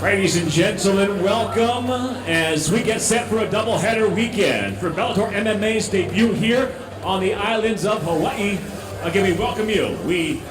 Ladies and gentlemen, welcome as we get set for a doubleheader weekend for Bellator MMA's debut here on the islands of Hawaii. Again, we welcome you. We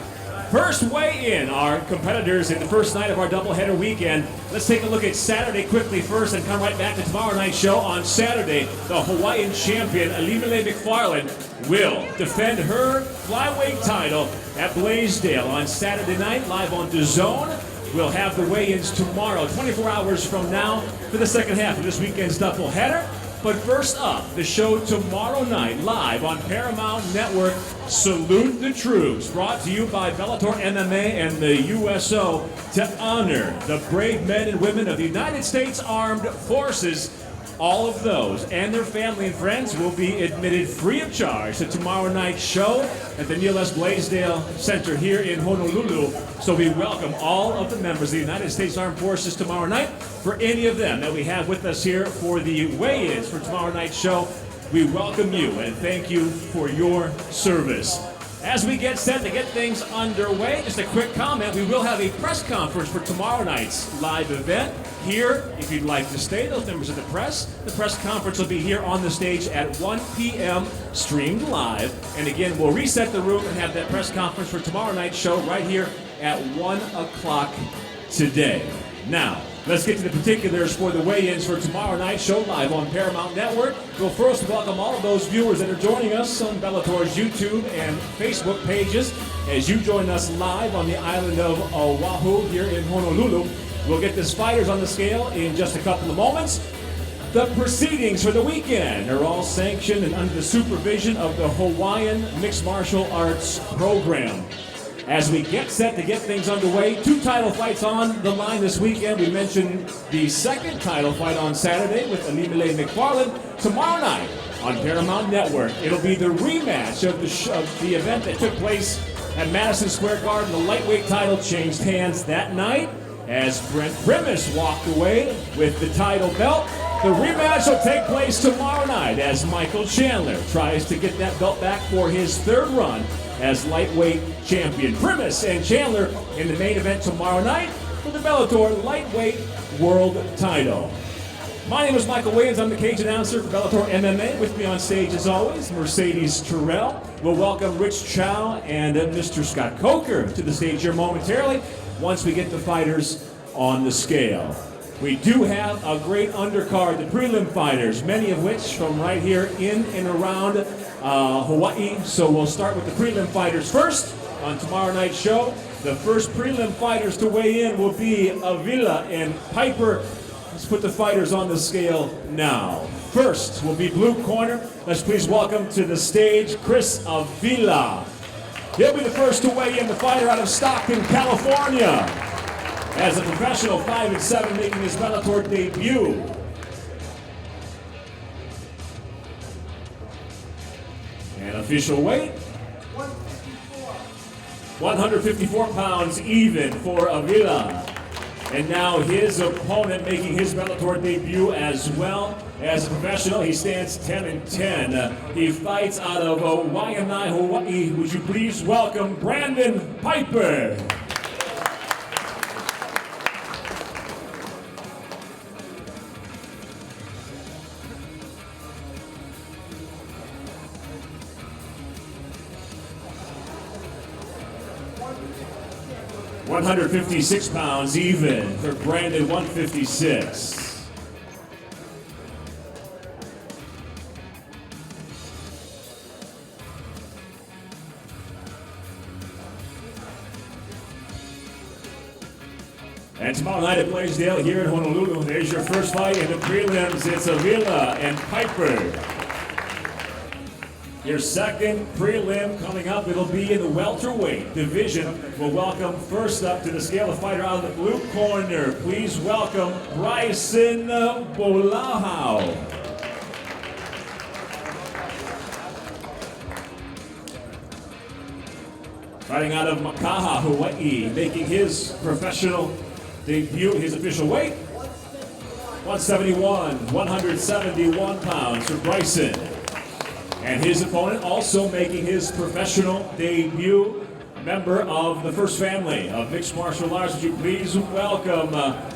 first weigh in our competitors in the first night of our doubleheader weekend. Let's take a look at Saturday quickly first and come right back to tomorrow night's show. On Saturday, the Hawaiian champion, Alimile McFarland, will defend her flyweight title at Blaisdell on Saturday night, live on DAZN. We'll have the weigh-ins tomorrow, 24 hours from now, for the second half of this weekend's doubleheader. But first up, the show tomorrow night, live on Paramount Network, Salute the Troops, brought to you by Bellator MMA and the USO to honor the brave men and women of the United States Armed Forces. All of those and their family and friends will be admitted free of charge to tomorrow night's show at the Neil S. Blaisdell Center here in Honolulu. So we welcome all of the members of the United States Armed Forces tomorrow night. For any of them that we have with us here for the weigh-ins for tomorrow night's show, we welcome you and thank you for your service. As we get set to get things underway, just a quick comment, we will have a press conference for tomorrow night's live event. Here, if you'd like to stay, those members of the press conference will be here on the stage at 1 p.m. streamed live. And again, we'll reset the room and have that press conference for tomorrow night's show right here at 1 o'clock today. Now, let's get to the particulars for the weigh-ins for tomorrow night's show live on Paramount Network. We'll first welcome all of those viewers that are joining us on Bellator's YouTube and Facebook pages as you join us live on the island of Oahu here in Honolulu. We'll get the fighters on the scale in just a couple of moments. The proceedings for the weekend are all sanctioned and under the supervision of the Hawaiian Mixed Martial Arts Program. As we get set to get things underway, 2 title fights on the line this weekend. We mentioned the second title fight on Saturday with Alimile McFarland. Tomorrow night on Paramount Network, it'll be the rematch of the event that took place at Madison Square Garden. The lightweight title changed hands that night as Brent Primus walked away with the title belt. The rematch will take place tomorrow night as Michael Chandler tries to get that belt back for his third run as lightweight champion. Primus and Chandler in the main event tomorrow night for the Bellator lightweight world title. My name is Michael Williams. I'm the cage announcer for Bellator MMA. With me on stage, as always, Mercedes Terrell. We'll welcome Rich Chow and Mr. Scott Coker to the stage here momentarily once we get the fighters on the scale. We do have a great undercard, the prelim fighters, many of which from right here in and around Hawaii. So we'll start with the prelim fighters first on tomorrow night's show. The first prelim fighters to weigh in will be Avila and Piper. Let's put the fighters on the scale now. First will be blue corner. Let's please welcome to the stage Chris Avila. He'll be the first to weigh in, the fighter out of Stockton, California. As a professional, 5-7, making his Bellator debut. And official weight, 154 pounds even for Avila. And now his opponent making his Bellator debut as well. As a professional, he stands 10-10. He fights out of Waianae, Hawaii. Would you please welcome Brandon Piper? £156 even for Brandon, 156. And tomorrow night at Blaisdell here in Honolulu, there's your first fight in the prelims. It's Avila and Piper. Your second prelim coming up, it'll be in the welterweight division. We'll welcome first up to the scale a fighter out of the blue corner. Please welcome Bryson Bolahau. Fighting out of Makaha, Hawaii, making his professional debut, his official weight, 171 pounds for Bryson. And his opponent also making his professional debut, member of the first family of mixed martial arts. Would you please welcome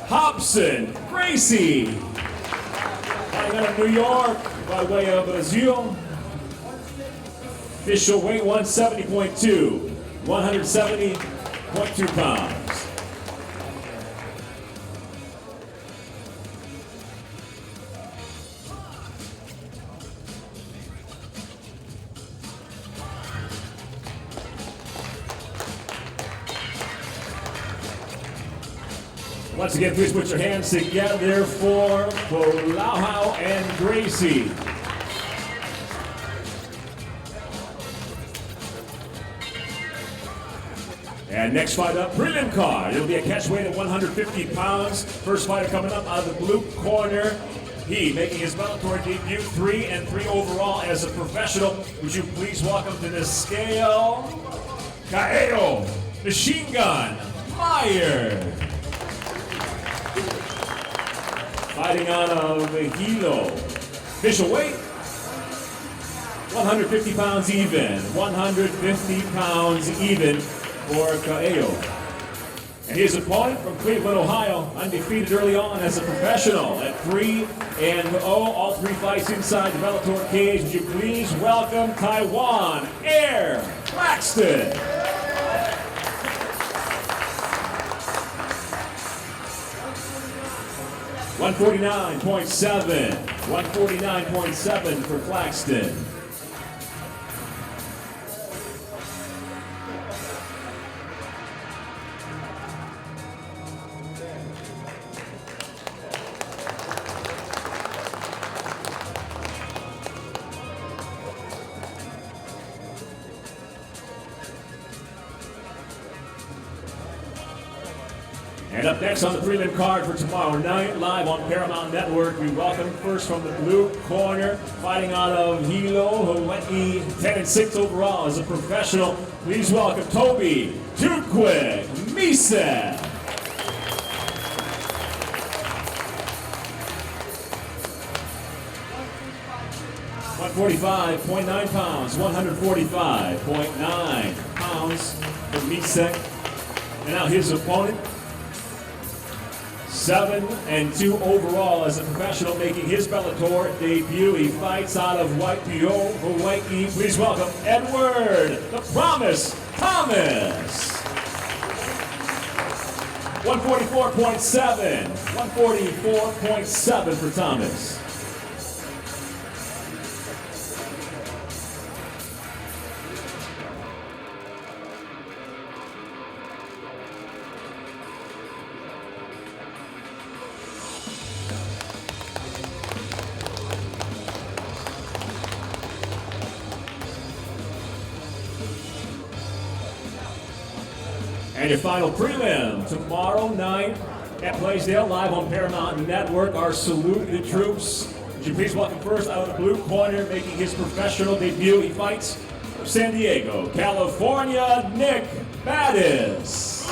Hobson Gracie. Fighting out of New York by way of Brazil. Official weight 170.2 pounds. Once again, please put your hands together for Polauhau and Gracie. And next fight up, prelim card. It'll be a catch weight of 150 pounds. First fighter coming up out of the blue corner. He making his Bellator debut, 3-3 overall as a professional. Would you please welcome to the scale, Kaeo Machine Gun Meyer. Fighting out of Hilo. Official weight, 150 pounds even. 150 pounds even for Kaeo. And his opponent from Cleveland, Ohio, undefeated early on as a professional at 3-0. All three fights inside the Bellator cage. Would you please welcome Taiwan Air Claxton. 149.7 for Claxton. And up next on the prelim card for tomorrow night, live on Paramount Network, we welcome first from the blue corner, fighting out of Hilo, Hawaii, 10-6 overall as a professional. Please welcome Toby Tukwe Misa. £145.9 pounds, 145.9 pounds for Misek. And now his opponent, 7-2 overall as a professional, making his Bellator debut. He fights out of Waipio, Hawaii. Please welcome Edward the Promise Thomas. 144.7 for Thomas. And your final prelim tomorrow night at Blaisdell, live on Paramount Network. Our salute to the troops. Would you please welcome first out of the blue corner, making his professional debut. He fights from San Diego, California, Nick Battis.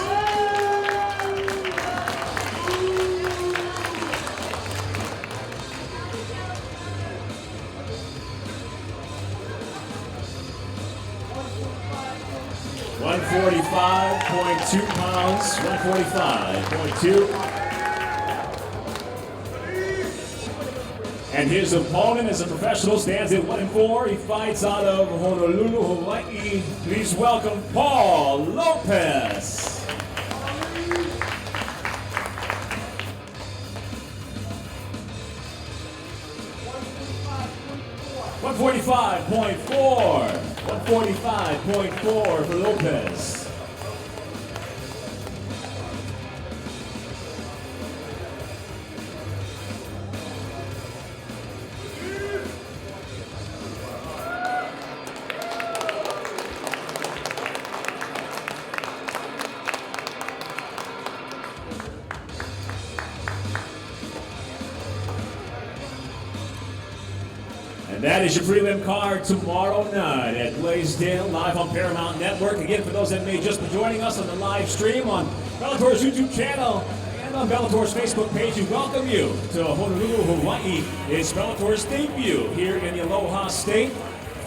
£145.2 pounds, 145.2. And his opponent as a professional stands at 1-4. He fights out of Honolulu, Hawaii. Please welcome Paul Lopez. 145.4 for Lopez. That is your prelim card tomorrow night at Blaisdell, live on Paramount Network. Again, for those that may just be joining us on the live stream on Bellator's YouTube channel and on Bellator's Facebook page, we welcome you to Honolulu, Hawaii. It's Bellator's debut here in the Aloha State.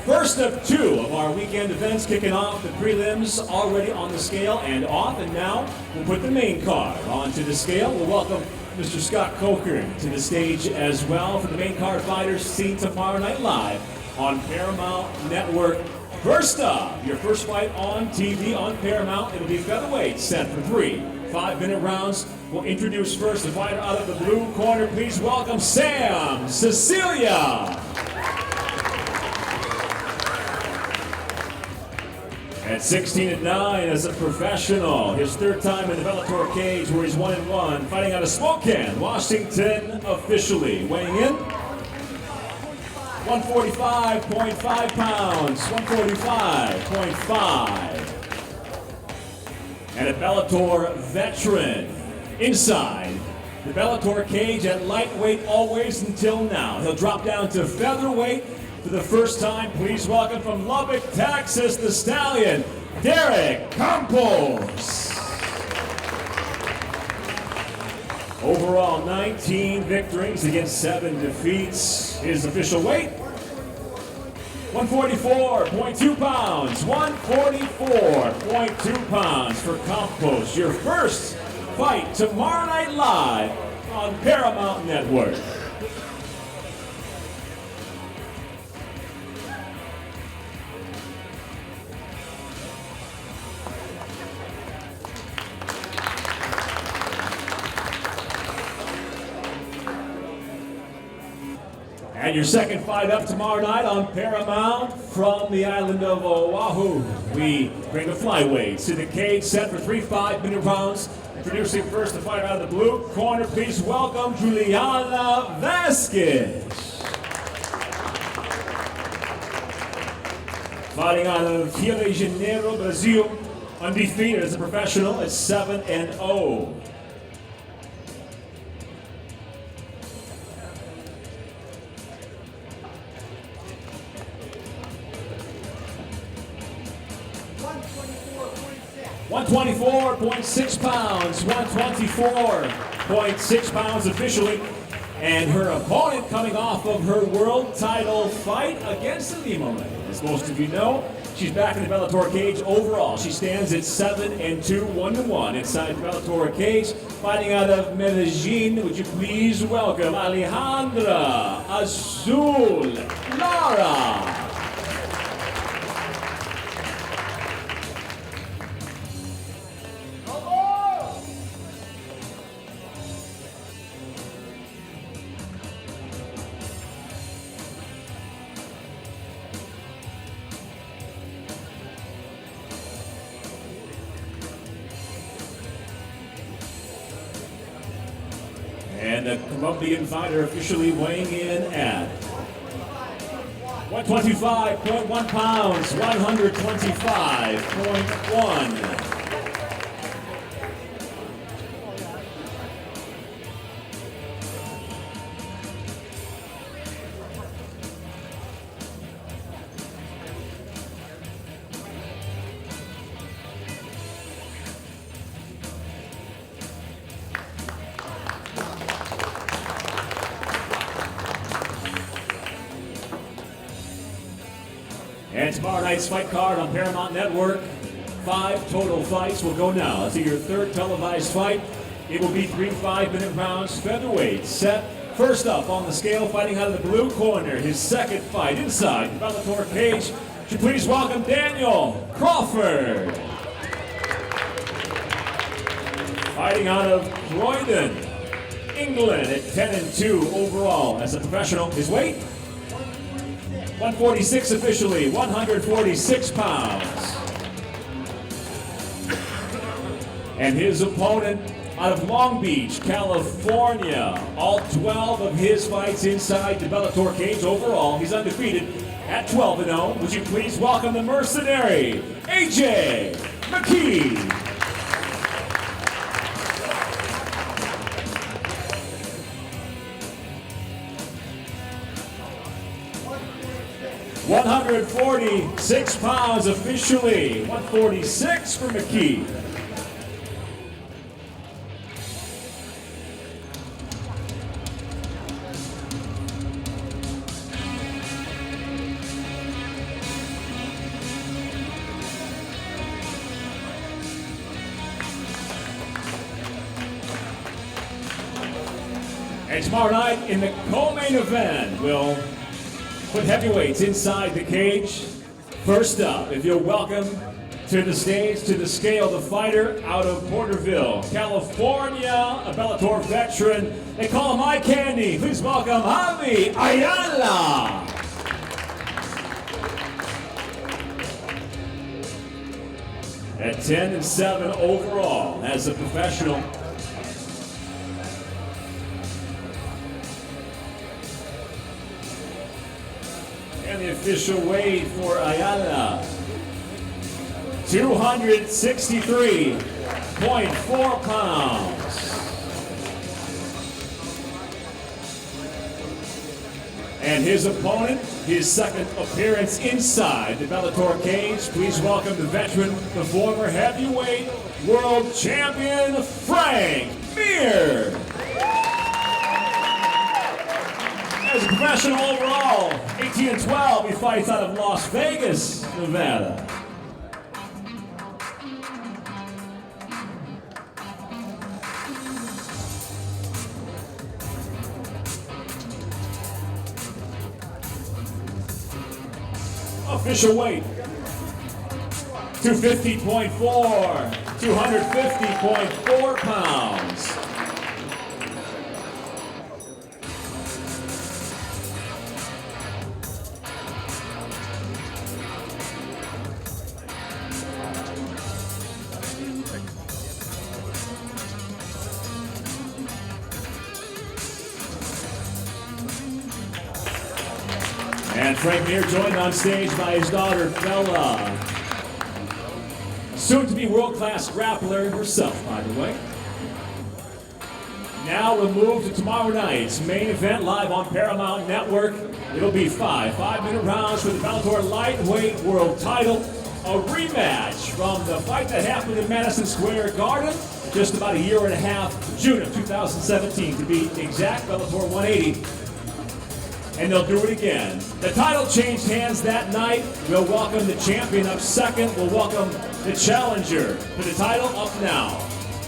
First of two of our weekend events kicking off. The prelims already on the scale and off, and now we'll put the main card onto the scale. We'll welcome Mr. Scott Coker to the stage as well for the main card fighters seen tomorrow night live on Paramount Network. First up, your first fight on TV on Paramount. It'll be featherweight, set for 3 5-minute rounds. We'll introduce first the fighter out of the blue corner. Please welcome Sam Cecilia. At 16-9 as a professional, his third time in the Bellator cage where he's 1-1, fighting out of Spokane, Washington officially. Weighing in, 145.5 pounds, 145.5. And a Bellator veteran inside the Bellator cage at lightweight always until now. He'll drop down to featherweight for the first time. Please welcome from Lubbock, Texas, the Stallion, Derek Campos. Overall, 19 victories against 7 defeats. His official weight, 144.2 pounds, 144.2 pounds for Campos. Your first fight tomorrow night live on Paramount Network. And your second fight up tomorrow night on Paramount from the island of Oahu. We bring the flyweights to the cage, set for 3 5-minute rounds. Introducing first the fighter out of the blue corner. Please welcome Juliana Vasquez. Fighting out of Rio de Janeiro, Brazil. Undefeated as a professional at 7-0. .6 pounds, 124.6 pounds officially. And her opponent coming off of her world title fight against Lima. As most of you know, she's back in the Bellator cage overall. She stands at 7-2, 1-1 inside the Bellator cage. Fighting out of Medellin, would you please welcome Alejandra Azul Lara. And the Colombian fighter officially weighing in at 125.1 pounds, 125.1. And tomorrow night's fight card on Paramount Network, 5 total fights will go now. It's your third televised fight. It will be 3 5-minute rounds, featherweight set. First up on the scale, fighting out of the blue corner, his second fight inside the Bellator cage. Would you please welcome Daniel Crawford. Fighting out of Croydon, England at 10-2 overall as a professional. His weight, 146 officially, 146 pounds. And his opponent out of Long Beach, California. All 12 of his fights inside the Bellator cage overall. He's undefeated at 12-0. Would you please welcome the mercenary, AJ McKee. 146 pounds officially. 146 for McKee. And tomorrow night in the co-main event, we'll put heavyweights inside the cage. First up, if you'll welcome to the stage, to the scale, the fighter out of Porterville, California, a Bellator veteran. They call him Eye Candy. Please welcome Javi Ayala. At 10-7 overall as a professional. And the official weight for Ayala, 263.4 pounds. And his opponent, his second appearance inside the Bellator cage. Please welcome the veteran, the former heavyweight world champion, Frank Mir. As a professional overall, 18-12, he fights out of Las Vegas, Nevada. Official weight, 250.4, 250.4 pounds. And Frank Mir joined on stage by his daughter, Bella. Soon to be world-class grappler herself, by the way. Now we'll move to tomorrow night's main event live on Paramount Network. It'll be five-minute rounds for the Bellator lightweight world title. A rematch from the fight that happened in Madison Square Garden just about a year and a half, June of 2017 to be exact, Bellator 180. And they'll do it again. The title changed hands that night. We'll welcome the champion up second. We'll welcome the challenger for the title up now.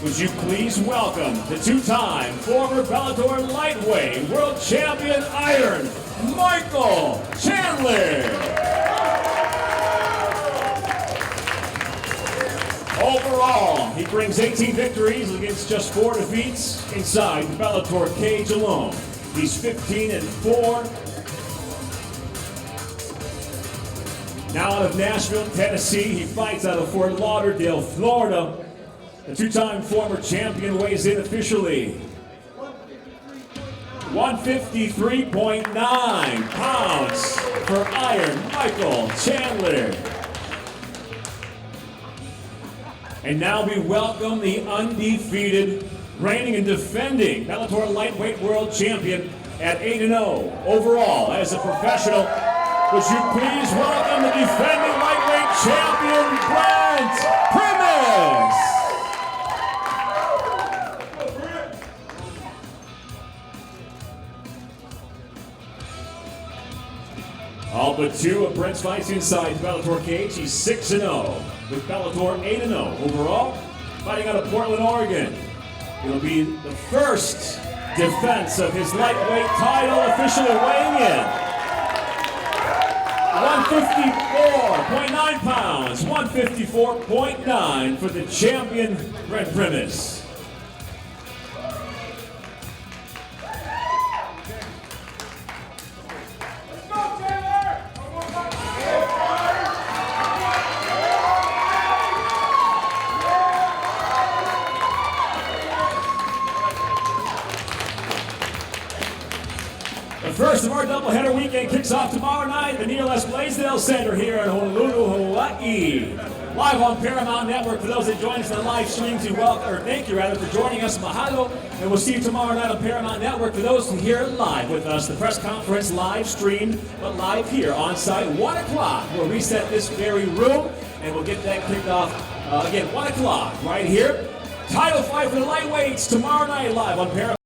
Would you please welcome the two-time former Bellator lightweight world champion Iron, Michael Chandler. Overall, he brings 18 victories against just 4 defeats inside the Bellator cage alone. He's 15-4. Now out of Nashville, Tennessee, he fights out of Fort Lauderdale, Florida. The two-time former champion weighs in officially 153.9 pounds for Iron Michael Chandler. And now we welcome the undefeated, reigning and defending Bellator lightweight world champion at 8-0 overall as a professional. Would you please welcome the defending lightweight champion, Brent Primus. All but 2 of Brent's fights inside the Bellator cage. He's 6-0 with Bellator 8-0 overall. Fighting out of Portland, Oregon. It'll be the first defense of his lightweight title, officially weighing in 154.9 pounds, 154.9 for the champion, Brent Primus. The first of our doubleheader weekend kicks off tomorrow night at the Neil S. Blaisdell Center here in Honolulu, Hawaii. live on Paramount Network. For those that join us on the live stream, thank you for joining us. Mahalo, and we'll see you tomorrow night on Paramount Network. For those who hear it live with us, the press conference live streamed, but live here on site, 1 o'clock. We'll reset this very room, and we'll get that kicked off again, 1 o'clock right here. Title fight for the lightweights tomorrow night live on Paramount.